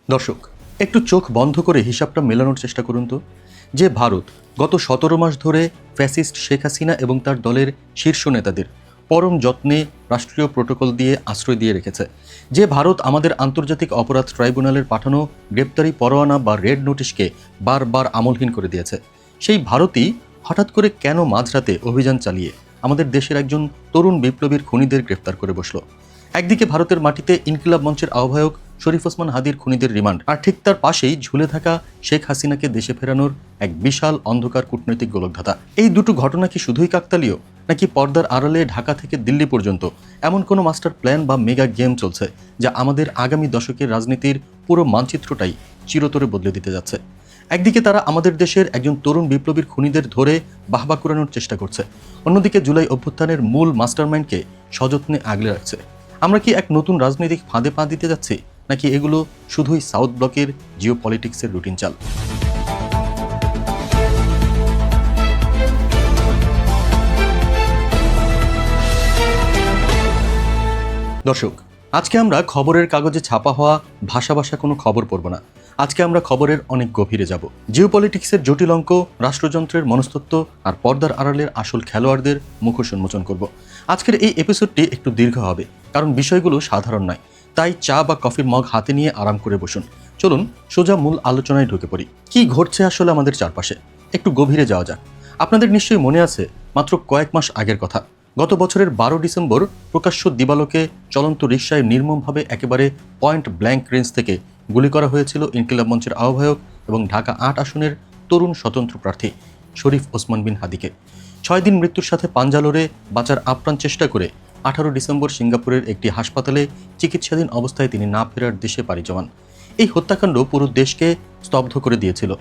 দর্শক, একটু চোখ বন্ধ করে হিসাবটা মেলানোর চেষ্টা করুন তো। যে ভারত গত 17 মাস ধরে ফ্যাসিস্ট শেখ হাসিনা এবং তার দলের শীর্ষ নেতাদের পরম যত্নে রাষ্ট্রীয় প্রোটোকল দিয়ে আশ্রয় দিয়ে রেখেছে, যে ভারত আমাদের আন্তর্জাতিক অপরাধ ট্রাইব্যুনালের পাঠানো গ্রেপ্তারি পরোয়ানা বা রেড নোটিশকে বারবার আমলহীন করে দিয়েছে, সেই ভারতই হঠাৎ করে কেন মাঝরাতে অভিযান চালিয়ে আমাদের দেশের একজন তরুণ বিপ্লবীর খুনিদের গ্রেপ্তার করে বসলো? একদিকে ভারতের মাটিতে ইনকিলাব মঞ্চের আহ্বায়ক শরীফ ওসমান হাদির খুনিদের রিমান্ড, আর ঠিক তার পাশেই ঝুলে থাকা শেখ হাসিনাকে দেশে ফেরানোর এক বিশাল অন্ধকার কূটনৈতিক গোলকধাতা। এই দুটো ঘটনা কি শুধুই কাকতালীয়, নাকি পর্দার আড়ালে ঢাকা থেকে দিল্লি পর্যন্ত এমন কোনো মাস্টার প্ল্যান বা মেগা গেম চলছে যা আমাদের আগামী দশকের রাজনীতির পুরো মানচিত্রটাই চিরতরে বদলে দিতে যাচ্ছে? একদিকে তারা আমাদের দেশের একজন তরুণ বিপ্লবীর খুনিদের ধরে বাহবা কুড়ানোর চেষ্টা করছে, অন্যদিকে জুলাই অভ্যুত্থানের মূল মাস্টারমাইন্ডকে সযত্নে আগলে রাখছে। আমরা কি এক নতুন রাজনৈতিক ফাঁদে পা দিতে যাচ্ছি, নাকি এগুলো শুধুই সাউথ ব্লকের জিও পলিটিক্সের রুটিন চাল? দর্শক, আজকে আমরা খবরের কাগজে ছাপা হওয়া ভাষা ভাষা কোনো খবর পড়ব না। আজকে আমরা খবরের অনেক গভীরে যাব। জিও পলিটিক্সের জটিল অঙ্ক, রাষ্ট্রযন্ত্রের মনস্তত্ত্ব আর পর্দার আড়ালের আসল খেলোয়াড়দের মুখোশ উন্মোচন করব। আজকের এই এপিসোডটি একটু দীর্ঘ হবে, কারণ বিষয়গুলো সাধারণ নয়। তাই চা বা কফির মগ হাতে নিয়ে আরাম করে বসুন। চলুন সোজা মূল আলোচনায় ঢুকে পড়ি। কি ঘটছে আসলে আমাদের চারপাশে? একটু গভীরে যাওয়া যাক। আপনাদের নিশ্চয়ই মনে আছে, মাত্র কয়েক মাস আগের কথা। গত বছরের 12 ডিসেম্বর প্রকাশ্য দিবালোকে চলন্ত রিকশায় নির্মমভাবে একেবারে পয়েন্ট ব্ল্যাঙ্ক রেঞ্জ থেকে গুলি করা হয়েছিল ইনকিলাব মঞ্চের আহ্বায়ক এবং ঢাকা 8 আসনের তরুণ স্বতন্ত্র প্রার্থী শরীফ ওসমান বিন হাদিকে। 6 দিন মৃত্যুর সাথে পাঞ্জা লড়ে বাঁচার আপ্রাণ চেষ্টা করে 18 ডিসেম্বর সিঙ্গাপুরের একটি হাসপাতালে চিকিৎসাধীন অবস্থায় তিনি না ফেরার দেশে পাড়ি জমান। এই হত্যাকাণ্ড পুরো দেশকে স্তব্ধ করে দিয়েছিল।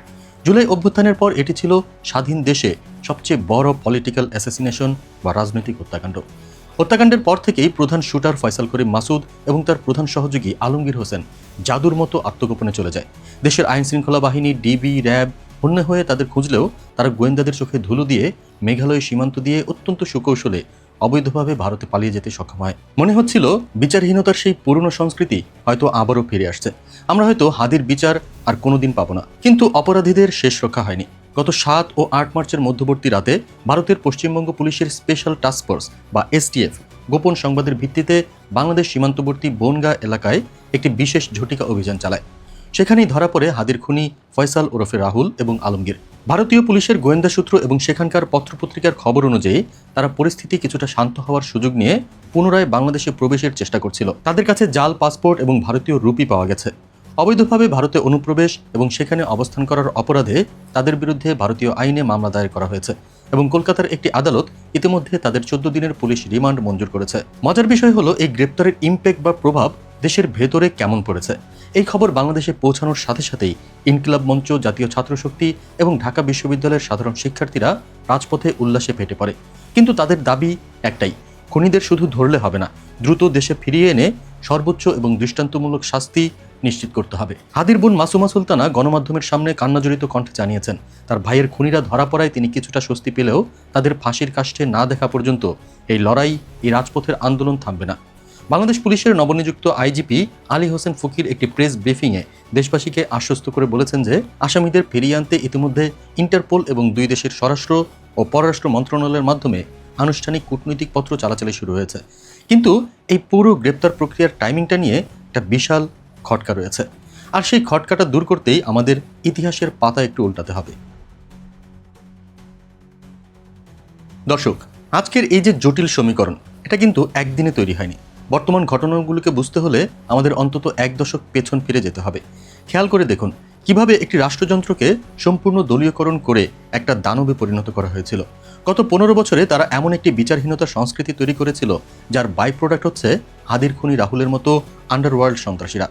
জুলাই অভ্যুত্থানের পর এটি ছিল স্বাধীন দেশে সবচেয়ে বড় পলিটিক্যাল অ্যাসাসিনেশন বা রাজনৈতিক হত্যাকাণ্ড। হত্যাকাণ্ডের পর থেকেই প্রধান শুটার ফয়সাল করিম মাসুদ এবং তার প্রধান সহযোগী আলমগীর হোসেন জাদুর মতো আত্মগোপনে চলে যায়। দেশের আইন শৃঙ্খলা বাহিনী, ডিবি, র্যাব হন্যে হয়ে তাদের খুঁজলেও তারা গোয়েন্দাদের চোখে ধুলো দিয়ে মেঘালয় সীমান্ত দিয়ে অত্যন্ত সুকৌশলে অবৈধভাবে ভারতে পালিয়ে যেতে সক্ষম হয়। মনে হচ্ছিল বিচারহীনতার সেই পুরনো সংস্কৃতি হয়তো আবারও ফিরে আসছে। আমরা হয়তো হাদির বিচার আর কোনোদিন পাবো না। কিন্তু অপরাধীদের শেষ রক্ষা হয়নি। গত 7 ও 8 মার্চের মধ্যবর্তী রাতে ভারতের পশ্চিমবঙ্গ পুলিশের স্পেশাল টাস্ক ফোর্স বা এসটিএফ গোপন সংবাদের ভিত্তিতে বাংলাদেশ সীমান্তবর্তী বনগা এলাকায় একটি বিশেষ ঝটিকা অভিযান চালায়। সেখানেই ধরা পড়ে হাদির খুনি ফয়সাল ওরফে রাহুল এবং আলমগীর। ভারতীয় পুলিশের গোয়েন্দা সূত্র এবং সেখানকার পত্রপত্রিকার খবর অনুযায়ী তারা পরিস্থিতি কিছুটা শান্ত হওয়ার সুযোগ নিয়ে পুনরায় বাংলাদেশে প্রবেশের চেষ্টা করছিল। তাদের কাছে জাল পাসপোর্ট এবং ভারতীয় রুপি পাওয়া গেছে। অবৈধভাবে ভারতে অনুপ্রবেশ এবং সেখানে অবস্থান করার অপরাধে তাদের বিরুদ্ধে ভারতীয় আইনে মামলা দায়ের করা হয়েছে এবং কলকাতার একটি আদালত ইতিমধ্যে তাদের 14 দিনের পুলিশ রিমান্ড মঞ্জুর করেছে। মজার বিষয় হলো, এই গ্রেপ্তারের ইম্প্যাক্ট বা প্রভাব দেশের ভেতরে কেমন পড়েছে। এই খবর বাংলাদেশে পৌঁছানোর সাথে সাথেই ইনকিলাব মঞ্চ, জাতীয় ছাত্রশক্তি এবং ঢাকা বিশ্ববিদ্যালয়ের সাধারণ শিক্ষার্থীরা রাজপথে উল্লাসে ফেটে পড়ে। কিন্তু তাদের দাবি একটাই, খুনিদের শুধু ধরলে হবে না, দ্রুত দেশে ফিরিয়ে এনে সর্বোচ্চ এবং দৃষ্টান্তমূলক শাস্তি নিশ্চিত করতে হবে। হাদির বোন মাসুমা সুলতানা গণমাধ্যমের সামনে কান্নাজড়িত কণ্ঠে জানিয়েছেন, তার ভাইয়ের খুনিরা ধরা পড়ায় তিনি কিছুটা স্বস্তি পেলেও তাদের ফাঁসির কাষ্ঠে না দেখা পর্যন্ত এই লড়াই, এই রাজপথের আন্দোলন থামবে না। বাংলাদেশ পুলিশের নবনিযুক্ত আইজিপি আলী হোসেন ফকির একটি প্রেস ব্রিফিংয়ে দেশবাসীকে আশ্বস্ত করে বলেছেন যে আসামিদের ফিরিয়ে আনতে ইতিমধ্যে ইন্টারপোল এবং দুই দেশের স্বরাষ্ট্র ও পররাষ্ট্র মন্ত্রণালয়ের মাধ্যমে আনুষ্ঠানিক কূটনৈতিক পত্র চালাচালি শুরু হয়েছে। কিন্তু এই পুরো গ্রেপ্তার প্রক্রিয়ার টাইমিংটা নিয়ে একটা বিশাল খটকা রয়েছে, আর সেই খটকাটা দূর করতেই আমাদের ইতিহাসের পাতা একটু উল্টাতে হবে। দর্শক, আজকের এই যে জটিল সমীকরণ, এটা কিন্তু একদিনে তৈরি হয়নি। বর্তমান ঘটনাগুলোকে বুঝতে হলে আমাদের অন্তত 1 দশক পেছন ফিরে যেতে হবে। খেয়াল করে দেখুন কিভাবে একটি রাষ্ট্রযন্ত্রকে সম্পূর্ণ দলীয়করণ করে একটা দানবে পরিণত করা হয়েছিল। গত 15 বছরে তারা এমন একটি বিচারহীনতার সংস্কৃতি তৈরি করেছিল যার বাই প্রোডাক্ট হচ্ছে হাদির খুনি রাহুলের মতো আন্ডারওয়ার্ল্ড সন্ত্রাসীরা।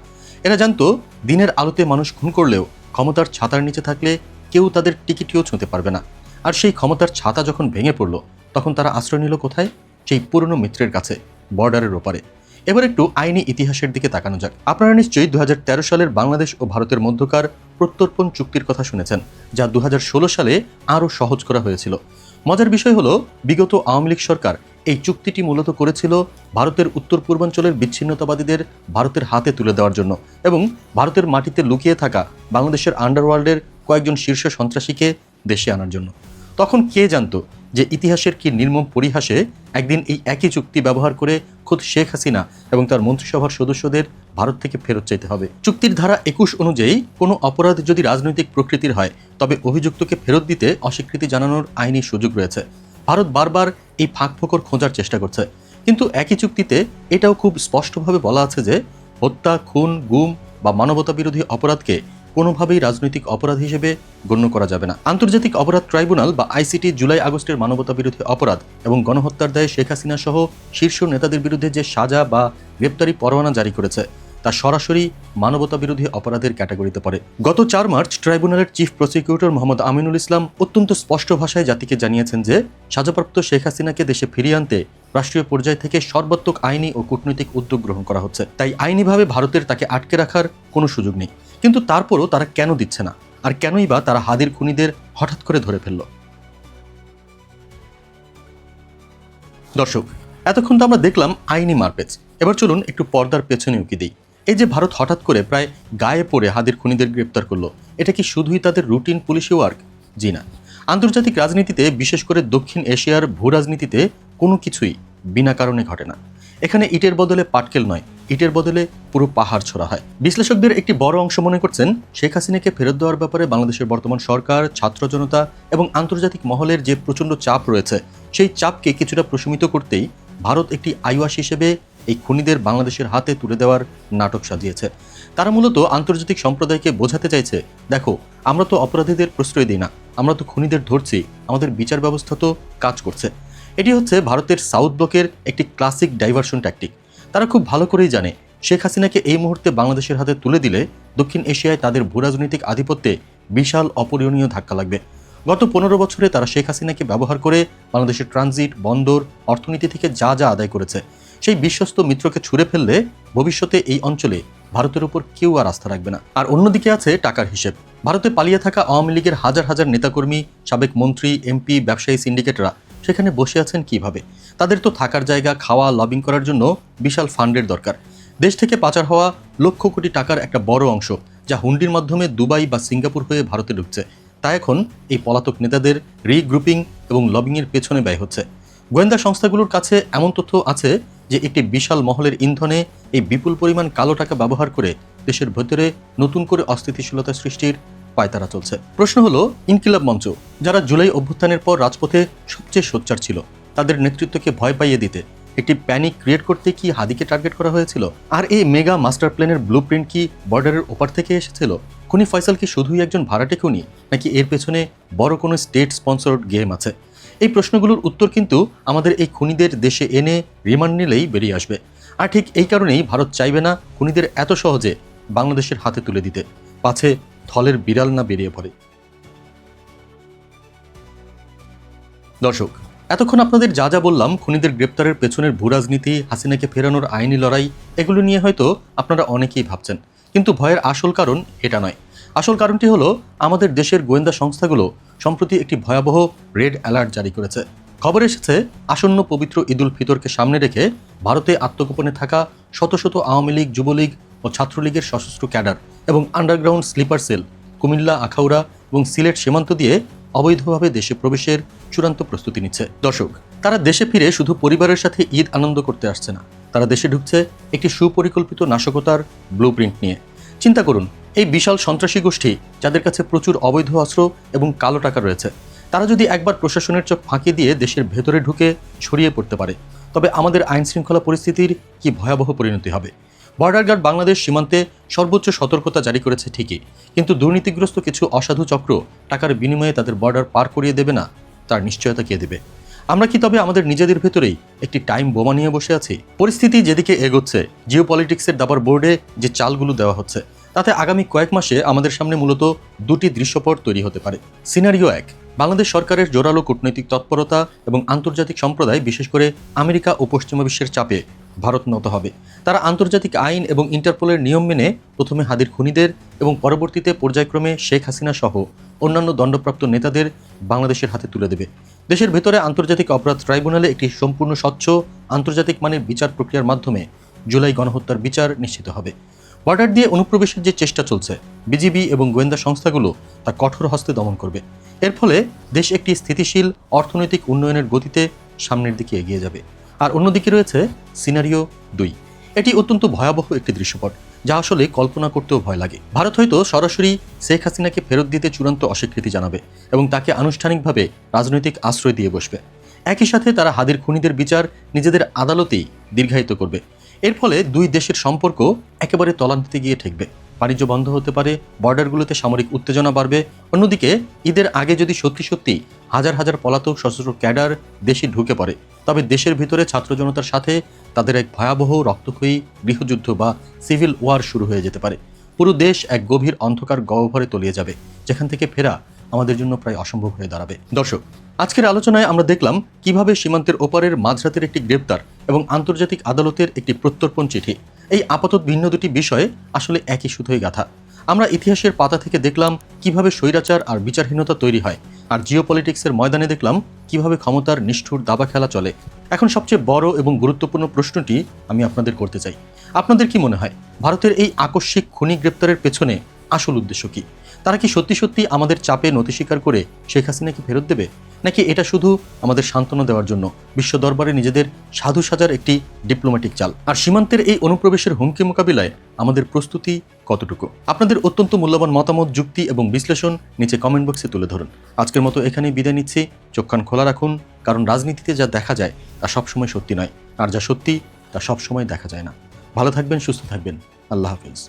এরা জানতো দিনের আলোতে মানুষ খুন করলেও ক্ষমতার ছাতার নিচে থাকলে কেউ তাদের টিকিটিও ছুঁতে পারবে না। আর সেই ক্ষমতার ছাতা যখন ভেঙে পড়ল, তখন তারা আশ্রয় নিল কোথায়? সেই পুরনো মিত্রের কাছে, বর্ডারের ওপারে। এবার একটু আইনি ইতিহাসের দিকে তাকানো যাক। আপনারা নিশ্চয়ই 2013 সালের বাংলাদেশ ও ভারতের মধ্যকার প্রত্যর্পণ চুক্তির কথা শুনেছেন, যা 2016 সালে আরও সহজ করা হয়েছিল। মজার বিষয় হলো, বিগত আওয়ামী লীগ সরকার এই চুক্তিটি মূলত করেছিল ভারতের উত্তর পূর্বাঞ্চলের বিচ্ছিন্নতাবাদীদের ভারতের হাতে তুলে দেওয়ার জন্য এবং ভারতের মাটিতে লুকিয়ে থাকা বাংলাদেশের আন্ডারওয়ার্ল্ডের কয়েকজন শীর্ষ সন্ত্রাসীকে দেশে আনার জন্য। তখন কে জানতো যে ইতিহাসের কি নির্মম পরিহাসে একদিন এই একই চুক্তি ব্যবহার করে খোদ শেখ হাসিনা এবং তার মন্ত্রিসভার সদস্যদের ভারত থেকে ফেরত চাইতে হবে। চুক্তির ধারা 21 অনুযায়ী কোনো অপরাধ যদি রাজনৈতিক প্রকৃতির হয় তবে অভিযুক্তকে ফেরত দিতে অস্বীকৃতি জানানোর আইনি সুযোগ রয়েছে। ভারত বারবার এই ফাঁকফোকর খোঁজার চেষ্টা করছে, কিন্তু একই চুক্তিতে এটাও খুব স্পষ্টভাবে বলা আছে যে হত্যা, খুন, গুম বা মানবতা বিরোধী অপরাধকে কোনোভাবেই রাজনৈতিক অপরাধ হিসেবে গণ্য করা যাবে না। আন্তর্জাতিক অপরাধ ট্রাইব্যুনাল বা আইসিটি জুলাই আগস্টের মানবতা বিরোধী অপরাধ এবং গণহত্যার দায়ে শেখ হাসিনা সহ শীর্ষ নেতাদের বিরুদ্ধে যে সাজা বা গ্রেপ্তারি পরোয়ানা জারি করেছে তা সরাসরি মানবতা বিরোধী অপরাধের ক্যাটাগরিতে পড়ে। গত 4 মার্চ ট্রাইব্যুনালের চিফ প্রসিকিউটর মোহাম্মদ আমিনুল ইসলাম অত্যন্ত স্পষ্ট ভাষায় জাতিকে জানিয়েছেন যে সাজাপ্রাপ্ত শেখ হাসিনাকে দেশে ফিরিয়ে আনতে রাষ্ট্রীয় পর্যায় থেকে সর্বাত্মক আইনি ও কূটনৈতিক উদ্যোগ গ্রহণ করা হচ্ছে। তাই আইনিভাবে ভারতের তাকে আটকে রাখার কোনো সুযোগ নেই। কিন্তু তারপরও তারা কেন দিচ্ছে না, আর কেনই বা তারা হাদির খুনিদের হঠাৎ করে ধরে ফেলল? দর্শক, এতক্ষণ তো আমরা দেখলাম আইনি মারপেচ। এবার চলুন একটু পর্দার পেছনে উকি দিই। এই যে ভারত হঠাৎ করে প্রায় গায়ে পড়ে হাদির খুনিদের গ্রেপ্তার করলো, এটা কি শুধুই তাদের রুটিন পুলিশি ওয়ার্ক? জি না। আন্তর্জাতিক রাজনীতিতে, বিশেষ করে দক্ষিণ এশিয়ার ভূ রাজনীতিতে কোনো কিছুই বিনা কারণে ঘটে না। এখানে ইটের বদলে পাটকেল নয়, ইটের বদলে পুরো পাহাড় ছোড়া হয়। বিশ্লেষকদের একটি বড় অংশ মনে করছেন শেখ হাসিনাকে ফেরত দেওয়ার ব্যাপারে বাংলাদেশের বর্তমান সরকার, ছাত্র জনতা এবং আন্তর্জাতিক মহলের যে প্রচণ্ড চাপ রয়েছে, সেই চাপকে কিছুটা প্রশমিত করতেই ভারত একটি আইওয়াস হিসেবে এই খুনিদের বাংলাদেশের হাতে তুলে দেওয়ার নাটক সাজিয়েছে। তারা মূলত আন্তর্জাতিক সম্প্রদায়কে বোঝাতে চাইছে, দেখো, আমরা তো অপরাধীদের প্রশ্রয় দিই না, আমরা তো খুনিদের ধরছি, আমাদের বিচার ব্যবস্থা তো কাজ করছে। এটি হচ্ছে ভারতের সাউথ ব্লকের একটি ক্লাসিক ডাইভারশন ট্যাকটিক। তারা খুব ভালো করেই জানে শেখ হাসিনাকে এই মুহূর্তে বাংলাদেশের হাতে তুলে দিলে দক্ষিণ এশিয়ায় তাদের ভূরাজনৈতিক আধিপত্যে বিশাল অপূরণীয় ধাক্কা লাগবে। গত 15 বছরে তারা শেখ হাসিনাকে ব্যবহার করে বাংলাদেশের ট্রানজিট, বন্দর, অর্থনীতি থেকে যা যা আদায় করেছে, সেই বিশ্বস্ত মিত্রকে ছুঁড়ে ফেললে ভবিষ্যতে এই অঞ্চলে ভারতের উপর কেউ আর আস্থা রাখবে না। আর অন্যদিকে আছে টাকার হিসেব। ভারতে পালিয়ে থাকা আওয়ামী লীগের হাজার হাজার নেতাকর্মী, সাবেক মন্ত্রী, এমপি, ব্যবসায়ী, সিন্ডিকেটরা সেখানে বসে আছেন কিভাবে? তাদের তো থাকার জায়গা, খাওয়া, লবিং করার জন্য বিশাল ফান্ডের দরকার। দেশ থেকে পাচার হওয়া লক্ষ কোটি টাকার একটা বড় অংশ, যা হুন্ডির মাধ্যমে দুবাই বা সিঙ্গাপুর হয়ে ভারতে ঢুকছে, তা এখন এই পলাতক নেতাদের রিগ্রুপিং এবং লবিংয়ের পেছনে ব্যয় হচ্ছে। গোয়েন্দা সংস্থাগুলোর কাছে এমন তথ্য আছে যে একটি বিশাল মহলের ইন্ধনে এই বিপুল পরিমাণ কালো টাকা ব্যবহার করে দেশের ভেতরে নতুন করে অস্থিতিশীলতা সৃষ্টির পায়তারা চলছে। প্রশ্ন হলো, ইনকিলাব মঞ্চ, যারা জুলাই অভ্যুত্থানের পর রাজপথে সবচেয়ে সোচ্চার ছিল, তাদের নেতৃত্বকে ভয় পাইয়ে দিতে, একটি প্যানিক ক্রিয়েট করতে কি হাদিকে টার্গেট করা হয়েছিল? আর এই মেগা মাস্টার প্ল্যানের ব্লুপ্রিন্ট কি বর্ডারের ওপার থেকে এসেছিল? খুনি ফয়সাল কি শুধুই একজন ভাড়াটে খুনি, নাকি এর পেছনে বড় কোনো স্টেট স্পন্সরড গেম আছে? এই প্রশ্নগুলোর উত্তর কিন্তু আমাদের এই খুনিদের দেশে এনে রিমান্ড নিলেই বেরিয়ে আসবে। আর ঠিক এই কারণেই ভারত চাইবে না খুনিদের এত সহজে বাংলাদেশের হাতে তুলে দিতে, পাছে থলের বিড়াল না বেরিয়ে পড়ে। দর্শক, এতক্ষণ আপনাদের যা যা বললাম খুনিদের গ্রেপ্তারের পেছনের ভূরাজনীতি, হাসিনাকে ফেরানোর আইনি লড়াই, এগুলো নিয়ে হয়তো আপনারা অনেকেই ভাবছেন, কিন্তু ভয়ের আসল কারণ এটা নয়। আসল কারণটি হলো আমাদের দেশের গোয়েন্দা সংস্থাগুলো সম্প্রতি একটি ভয়াবহ রেড অ্যালার্ট জারি করেছে। খবর এসেছে আসন্ন পবিত্র ঈদ উল ফিতরকে সামনে রেখে ভারতে আত্মগোপনে থাকা শত শত আওয়ামী লীগ, যুবলীগ ও ছাত্রলীগের সশস্ত্র ক্যাডার এবং underground sleeper cell Comilla, Akhaura এবং সিলেট সীমান্ত দিয়ে অবৈধভাবে দেশে প্রবেশের চূড়ান্ত প্রস্তুতি নিচ্ছে। দর্শক, তারা দেশে ফিরে শুধু পরিবারের সাথে ঈদ আনন্দ করতে আসছে না, তারা দেশে ঢুকছে একটি সুপরিকল্পিত নাশকতার ব্লুপ্রিন্ট নিয়ে। চিন্তা করুন, এই বিশাল সন্ত্রাসী গোষ্ঠী, যাদের কাছে প্রচুর অবৈধ অস্ত্র এবং কালো টাকা রয়েছে, তারা যদি একবার প্রশাসনের চোখ ফাঁকি দিয়ে দেশের ভেতরে ঢুকে ছড়িয়ে পড়তে পারে, তবে আমাদের আইন শৃঙ্খলা পরিস্থিতির কি ভয়াবহ পরিণতি হবে। বর্ডার গার্ড বাংলাদেশ সীমান্তে সর্বোচ্চ সতর্কতা জারি করেছে ঠিকই, কিন্তু দুর্নীতিগ্রস্ত কিছু অসাধু চক্র টাকার বিনিময়ে তাদের বর্ডার পার করিয়ে দেবে না, তার নিশ্চয়তা কে দেবে? আমরা কি তবে আমাদের নিজেদের ভেতরেই একটি টাইম বোমা নিয়ে বসে আছি? পরিস্থিতি যেদিকে এগোচ্ছে, জিও পলিটিক্সের দাবার বোর্ডে যে চালগুলো দেওয়া হচ্ছে, তাতে আগামী কয়েক মাসে আমাদের সামনে মূলত দুটি দৃশ্যপট তৈরি হতে পারে। সিনারিও 1, বাংলাদেশ সরকারের জোরালো কূটনৈতিক তৎপরতা এবং আন্তর্জাতিক সম্প্রদায়, বিশেষ করে আমেরিকা ও পশ্চিমা বিশ্বের চাপে ভারত নত হবে। তারা আন্তর্জাতিক আইন এবং ইন্টারপোলের নিয়ম মেনে প্রথমে হাদির খুনিদের এবং পরবর্তীতে পর্যায়ক্রমে শেখ হাসিনা সহ অন্যান্য দণ্ডপ্রাপ্ত নেতাদের বাংলাদেশের হাতে তুলে দেবে। দেশের ভেতরে আন্তর্জাতিক অপরাধ ট্রাইব্যুনালে একটি সম্পূর্ণ স্বচ্ছ আন্তর্জাতিক মানের বিচার প্রক্রিয়ার মাধ্যমে জুলাই গণহত্যার বিচার নিশ্চিত হবে। বর্ডার দিয়ে অনুপ্রবেশের যে চেষ্টা চলছে, বিজিবি এবং গোয়েন্দা সংস্থাগুলো তা কঠোর হস্তে দমন করবে। এর ফলে দেশ একটি স্থিতিশীল অর্থনৈতিক উন্নয়নের গতিতে সামনের দিকে এগিয়ে যাবে। আর অন্যদিকে রয়েছে সিনারিও 2। এটি অত্যন্ত ভয়াবহ একটি দৃশ্যপট, যা আসলে কল্পনা করতেও ভয় লাগে। ভারত হয়তো সরাসরি শেখ হাসিনাকে ফেরত দিতে চূড়ান্ত অস্বীকৃতি জানাবে এবং তাকে আনুষ্ঠানিকভাবে রাজনৈতিক আশ্রয় দিয়ে বসবে। একই সাথে তারা হাদির খুনিদের বিচার নিজেদের আদালতেই দীর্ঘায়িত করবে। এর ফলে দুই দেশের সম্পর্ক একেবারে তলানিতে গিয়ে ঠেকবে। বাণিজ্য বন্ধ হতে পারে, বর্ডারগুলোতে সামরিক উত্তেজনা বাড়বে। অন্যদিকে ঈদের আগে যদি সত্যি সত্যি হাজার হাজার পলাতক সশস্ত্র ক্যাডার দেশে ঢুকে পড়ে, তবে দেশের ভিতরে ছাত্র জনতার সাথে তাদের এক ভয়াবহ রক্তক্ষয়ী গৃহযুদ্ধ বা সিভিল ওয়ার শুরু হয়ে যেতে পারে। পুরো দেশ এক গভীর অন্ধকার গহ্বরে তলিয়ে যাবে, যেখান থেকে ফেরা আমাদের জন্য প্রায় অসম্ভব হয়ে দাঁড়াবে। দর্শক, আজকের আলোচনায় আমরা দেখলাম কিভাবে সীমান্তের ওপারের মাঝরাতের একটি গ্রেপ্তার এবং আন্তর্জাতিক আদালতের একটি প্রত্যর্পণ চিঠি, এই আপাতত ভিন্ন দুটি বিষয়ে আসলে একই সুতোয় গাঁথা। আমরা ইতিহাসের পাতা থেকে দেখলাম কিভাবে স্বৈরাচার আর বিচারহীনতা তৈরি হয়, আর জিওপলিটিক্সের ময়দানে দেখলাম কিভাবে ক্ষমতার নিষ্ঠুর দাবা খেলা চলে। এখন সবচেয়ে বড় এবং গুরুত্বপূর্ণ প্রশ্নটি আমি আপনাদের করতে চাই, আপনাদের কি মনে হয় ভারতের এই আকস্মিক খুনি গ্রেপ্তারের পেছনে আসল উদ্দেশ্য কি? তারা কি সত্যি সত্যি আমাদের চাপে নতি স্বীকার করে শেখ হাসিনাকে ফেরত দেবে, নাকি এটা শুধু আমাদের সান্ত্বনা দেওয়ার জন্য বিশ্ব দরবারে নিজেদের সাধু সাজার একটি ডিপ্লোম্যাটিক চাল? আর সীমান্তের এই অনুপ্রবেশের হুমকি মোকাবিলায় আমাদের প্রস্তুতি কতটুকু? আপনাদের অত্যন্ত মূল্যবান মতামত, যুক্তি এবং বিশ্লেষণ নিচে কমেন্ট বক্সে তুলে ধরুন। আজকের মতো এখানেই বিদায় নিচ্ছি। চোখ কান খোলা রাখুন, কারণ রাজনীতিতে যা দেখা যায় তা সবসময় সত্যি নয়, আর যা সত্যি তা সবসময় দেখা যায় না। ভালো থাকবেন, সুস্থ থাকবেন। আল্লাহ হাফিজ।